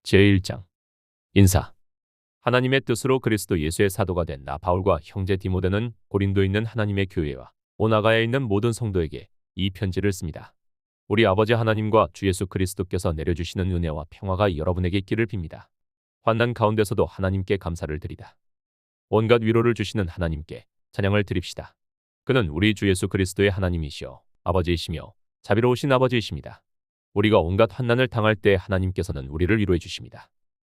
제1장 인사. 하나님의 뜻으로 그리스도 예수의 사도가 된 나 바울과 형제 디모데는 고린도에 있는 하나님의 교회와 온 아가야에 있는 모든 성도에게 이 편지를 씁니다. 우리 아버지 하나님과 주 예수 그리스도께서 내려주시는 은혜와 평화가 여러분에게 있기를 빕니다. 환난 가운데서도 하나님께 감사를 드리다. 온갖 위로를 주시는 하나님께 찬양을 드립시다. 그는 우리 주 예수 그리스도의 하나님이시여 아버지이시며 자비로우신 아버지이십니다. 우리가 온갖 환난을 당할 때 하나님께서는 우리를 위로해 주십니다.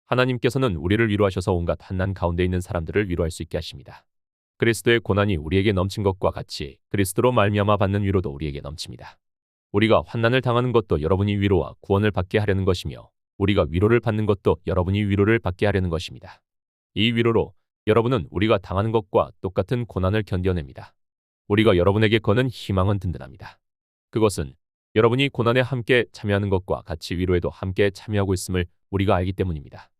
하나님께서는 우리를 위로하셔서 온갖 환난 가운데 있는 사람들을 위로할 수 있게 하십니다. 그리스도의 고난이 우리에게 넘친 것과 같이 그리스도로 말미암아 받는 위로도 우리에게 넘칩니다. 우리가 환난을 당하는 것도 여러분이 위로와 구원을 받게 하려는 것이며 우리가 위로를 받는 것도 여러분이 위로를 받게 하려는 것입니다. 이 위로로 여러분은 우리가 당하는 것과 똑같은 고난을 견뎌냅니다. 우리가 여러분에게 거는 희망은 든든합니다. 그것은 여러분이 고난에 함께 참여하는 것과 같이 위로에도 함께 참여하고 있음을 우리가 알기 때문입니다.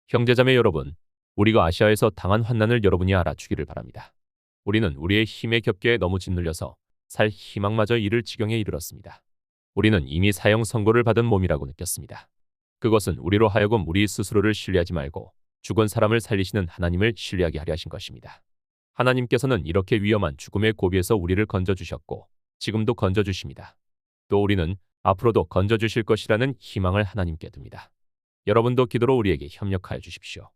형제자매 여러분, 우리가 아시아에서 당한 환난을 여러분이 알아주기를 바랍니다. 우리는 우리의 힘에 겹게 너무 짓눌려서 살 희망마저 잃을 지경에 이르렀습니다. 우리는 이미 사형 선고를 받은 몸이라고 느꼈습니다. 그것은 우리로 하여금 우리 스스로를 신뢰하지 말고 죽은 사람을 살리시는 하나님을 신뢰하게 하려 하신 것입니다. 하나님께서는 이렇게 위험한 죽음의 고비에서 우리를 건져주셨고 지금도 건져주십니다. 또 우리는 앞으로도 건져주실 것이라는 희망을 하나님께 둡니다. 여러분도 기도로 우리에게 협력하여 주십시오.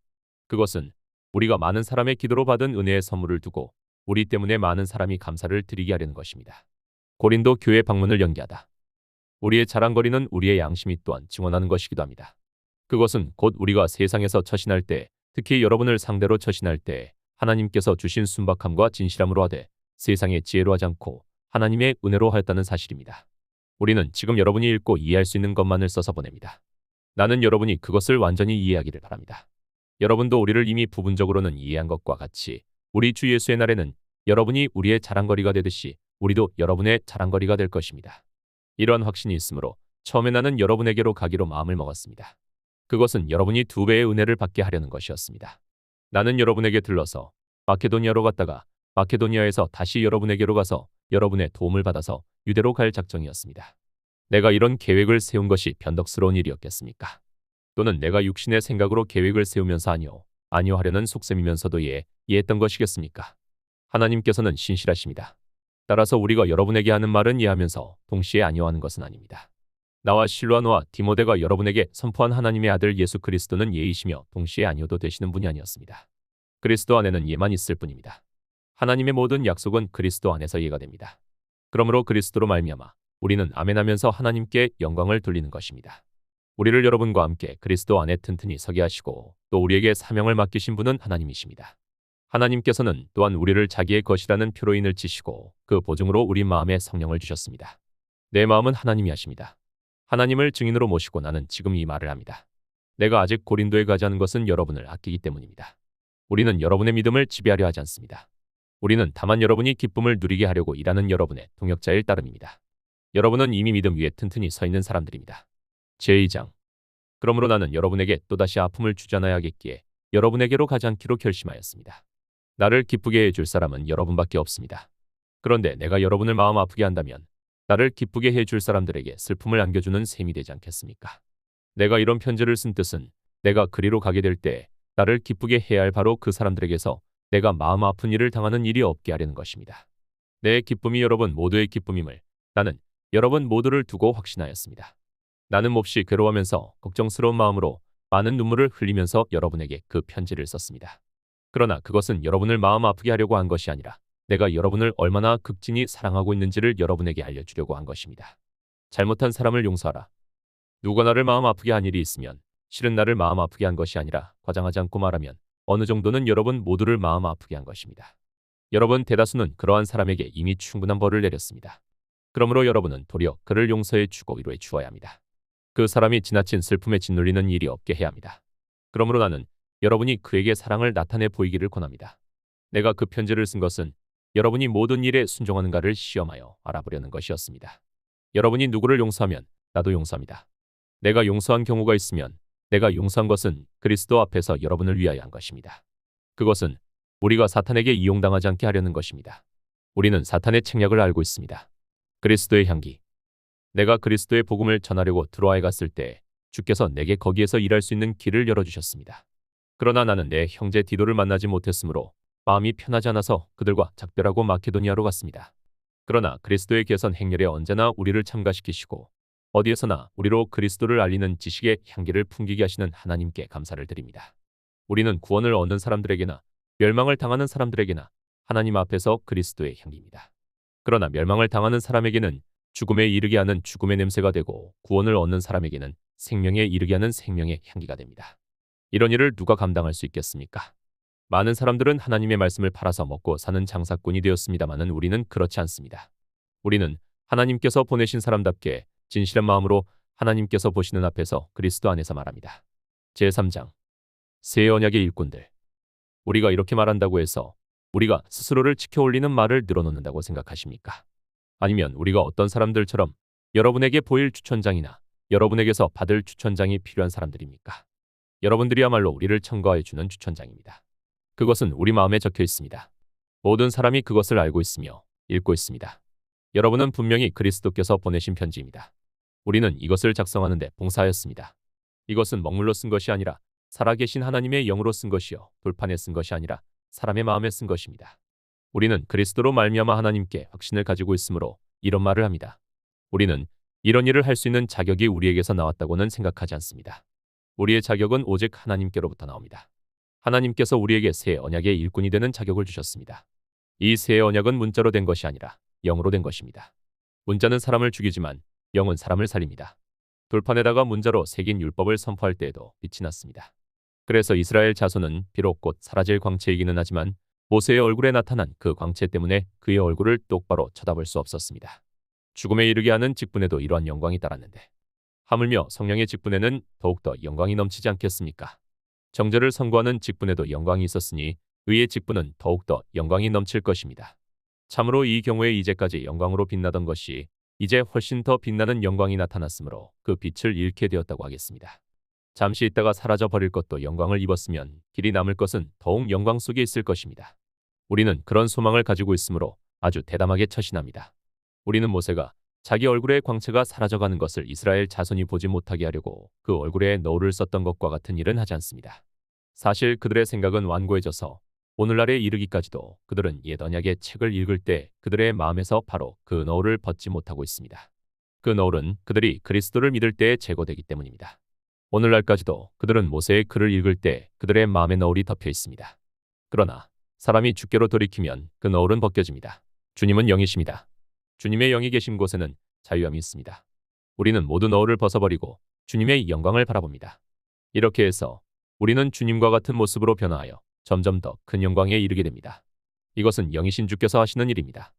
그것은 우리가 많은 사람의 기도로 받은 은혜의 선물을 두고 우리 때문에 많은 사람이 감사를 드리게 하려는 것입니다. 고린도 교회 방문을 연기하다. 우리의 자랑거리는 우리의 양심이 또한 증언하는 것이기도 합니다. 그것은 곧 우리가 세상에서 처신할 때, 특히 여러분을 상대로 처신할 때 하나님께서 주신 순박함과 진실함으로 하되 세상의 지혜로 하지 않고 하나님의 은혜로 하였다는 사실입니다. 우리는 지금 여러분이 읽고 이해할 수 있는 것만을 써서 보냅니다. 나는 여러분이 그것을 완전히 이해하기를 바랍니다. 여러분도 우리를 이미 부분적으로는 이해한 것과 같이 우리 주 예수의 날에는 여러분이 우리의 자랑거리가 되듯이 우리도 여러분의 자랑거리가 될 것입니다. 이러한 확신이 있으므로 처음에 나는 여러분에게로 가기로 마음을 먹었습니다. 그것은 여러분이 2배의 은혜를 받게 하려는 것이었습니다. 나는 여러분에게 들러서 마케도니아로 갔다가 마케도니아에서 다시 여러분에게로 가서 여러분의 도움을 받아서 유대로 갈 작정이었습니다. 내가 이런 계획을 세운 것이 변덕스러운 일이었겠습니까? 또는 내가 육신의 생각으로 계획을 세우면서 아니요 하려는 속셈이면서도 예했던 것이겠습니까? 하나님께서는 신실하십니다. 따라서 우리가 여러분에게 하는 말은 예하면서 동시에 아니요하는 것은 아닙니다. 나와 실로아노와 디모데가 여러분에게 선포한 하나님의 아들 예수 그리스도는 예이시며 동시에 아니요도 되시는 분이 아니었습니다. 그리스도 안에는 예만 있을 뿐입니다. 하나님의 모든 약속은 그리스도 안에서 예가 됩니다. 그러므로 그리스도로 말미암아 우리는 아멘하면서 하나님께 영광을 돌리는 것입니다. 우리를 여러분과 함께 그리스도 안에 튼튼히 서게 하시고 또 우리에게 사명을 맡기신 분은 하나님이십니다. 하나님께서는 또한 우리를 자기의 것이라는 표로인을 치시고 그 보증으로 우리 마음에 성령을 주셨습니다. 내 마음은 하나님이 하십니다. 하나님을 증인으로 모시고 나는 지금 이 말을 합니다. 내가 아직 고린도에 가지 않은 것은 여러분을 아끼기 때문입니다. 우리는 여러분의 믿음을 지배하려 하지 않습니다. 우리는 다만 여러분이 기쁨을 누리게 하려고 일하는 여러분의 동역자일 따름입니다. 여러분은 이미 믿음 위에 튼튼히 서 있는 사람들입니다. 제2장. 그러므로 나는 여러분에게 또다시 아픔을 주지 않아야 하겠기에 여러분에게로 가지 않기로 결심하였습니다. 나를 기쁘게 해줄 사람은 여러분밖에 없습니다. 그런데 내가 여러분을 마음 아프게 한다면 나를 기쁘게 해줄 사람들에게 슬픔을 안겨주는 셈이 되지 않겠습니까? 내가 이런 편지를 쓴 뜻은 내가 그리로 가게 될 때 나를 기쁘게 해야 할 바로 그 사람들에게서 내가 마음 아픈 일을 당하는 일이 없게 하려는 것입니다. 내 기쁨이 여러분 모두의 기쁨임을 나는 여러분 모두를 두고 확신하였습니다. 나는 몹시 괴로워하면서 걱정스러운 마음으로 많은 눈물을 흘리면서 여러분에게 그 편지를 썼습니다. 그러나 그것은 여러분을 마음 아프게 하려고 한 것이 아니라 내가 여러분을 얼마나 극진히 사랑하고 있는지를 여러분에게 알려주려고 한 것입니다. 잘못한 사람을 용서하라. 누가 나를 마음 아프게 한 일이 있으면 실은 나를 마음 아프게 한 것이 아니라 과장하지 않고 말하면 어느 정도는 여러분 모두를 마음 아프게 한 것입니다. 여러분 대다수는 그러한 사람에게 이미 충분한 벌을 내렸습니다. 그러므로 여러분은 도리어 그를 용서해 주고 위로해 주어야 합니다. 그 사람이 지나친 슬픔에 짓눌리는 일이 없게 해야 합니다. 그러므로 나는 여러분이 그에게 사랑을 나타내 보이기를 권합니다. 내가 그 편지를 쓴 것은 여러분이 모든 일에 순종하는가를 시험하여 알아보려는 것이었습니다. 여러분이 누구를 용서하면 나도 용서합니다. 내가 용서한 경우가 있으면 내가 용서한 것은 그리스도 앞에서 여러분을 위하여 한 것입니다. 그것은 우리가 사탄에게 이용당하지 않게 하려는 것입니다. 우리는 사탄의 책략을 알고 있습니다. 그리스도의 향기. 내가 그리스도의 복음을 전하려고 드로아에 갔을 때 주께서 내게 거기에서 일할 수 있는 길을 열어주셨습니다. 그러나 나는 내 형제 디도를 만나지 못했으므로 마음이 편하지 않아서 그들과 작별하고 마케도니아로 갔습니다. 그러나 그리스도의 개선 행렬에 언제나 우리를 참가시키시고 어디에서나 우리로 그리스도를 알리는 지식의 향기를 풍기게 하시는 하나님께 감사를 드립니다. 우리는 구원을 얻는 사람들에게나 멸망을 당하는 사람들에게나 하나님 앞에서 그리스도의 향기입니다. 그러나 멸망을 당하는 사람에게는 죽음에 이르게 하는 죽음의 냄새가 되고 구원을 얻는 사람에게는 생명에 이르게 하는 생명의 향기가 됩니다. 이런 일을 누가 감당할 수 있겠습니까? 많은 사람들은 하나님의 말씀을 팔아서 먹고 사는 장사꾼이 되었습니다마는 우리는 그렇지 않습니다. 우리는 하나님께서 보내신 사람답게 진실한 마음으로 하나님께서 보시는 앞에서 그리스도 안에서 말합니다. 제3장 새 언약의 일꾼들. 우리가 이렇게 말한다고 해서 우리가 스스로를 지켜 올리는 말을 늘어놓는다고 생각하십니까? 아니면 우리가 어떤 사람들처럼 여러분에게 보일 추천장이나 여러분에게서 받을 추천장이 필요한 사람들입니까? 여러분들이야말로 우리를 첨가해 주는 추천장입니다. 그것은 우리 마음에 적혀 있습니다. 모든 사람이 그것을 알고 있으며 읽고 있습니다. 여러분은 분명히 그리스도께서 보내신 편지입니다. 우리는 이것을 작성하는 데 봉사하였습니다. 이것은 먹물로 쓴 것이 아니라 살아계신 하나님의 영으로 쓴 것이요 돌판에 쓴 것이 아니라 사람의 마음에 쓴 것입니다. 우리는 그리스도로 말미암아 하나님께 확신을 가지고 있으므로 이런 말을 합니다. 우리는 이런 일을 할 수 있는 자격이 우리에게서 나왔다고는 생각하지 않습니다. 우리의 자격은 오직 하나님께로부터 나옵니다. 하나님께서 우리에게 새 언약의 일꾼이 되는 자격을 주셨습니다. 이 새 언약은 문자로 된 것이 아니라 영으로 된 것입니다. 문자는 사람을 죽이지만 영은 사람을 살립니다. 돌판에다가 문자로 새긴 율법을 선포할 때에도 빛이 났습니다. 그래서 이스라엘 자손은 비록 곧 사라질 광채이기는 하지만 모세의 얼굴에 나타난 그 광채 때문에 그의 얼굴을 똑바로 쳐다볼 수 없었습니다. 죽음에 이르게 하는 직분에도 이러한 영광이 따랐는데 하물며 성령의 직분에는 더욱더 영광이 넘치지 않겠습니까? 정죄를 선고하는 직분에도 영광이 있었으니 의의 직분은 더욱더 영광이 넘칠 것입니다. 참으로 이 경우에 이제까지 영광으로 빛나던 것이 이제 훨씬 더 빛나는 영광이 나타났으므로 그 빛을 잃게 되었다고 하겠습니다. 잠시 있다가 사라져 버릴 것도 영광을 입었으면 길이 남을 것은 더욱 영광 속에 있을 것입니다. 우리는 그런 소망을 가지고 있으므로 아주 대담하게 처신합니다. 우리는 모세가 자기 얼굴의 광채가 사라져가는 것을 이스라엘 자손이 보지 못하게 하려고 그 얼굴에 너울을 썼던 것과 같은 일은 하지 않습니다. 사실 그들의 생각은 완고해져서 오늘날에 이르기까지도 그들은 옛 언약의 책을 읽을 때 그들의 마음에서 바로 그 너울을 벗지 못하고 있습니다. 그 너울은 그들이 그리스도를 믿을 때에 제거되기 때문입니다. 오늘날까지도 그들은 모세의 글을 읽을 때 그들의 마음에 너울이 덮여 있습니다. 그러나 사람이 주께로 돌이키면 그 너울은 벗겨집니다. 주님은 영이십니다. 주님의 영이 계신 곳에는 자유함이 있습니다. 우리는 모두 너울을 벗어버리고 주님의 영광을 바라봅니다. 이렇게 해서 우리는 주님과 같은 모습으로 변화하여 점점 더 큰 영광에 이르게 됩니다. 이것은 영이신 주께서 하시는 일입니다.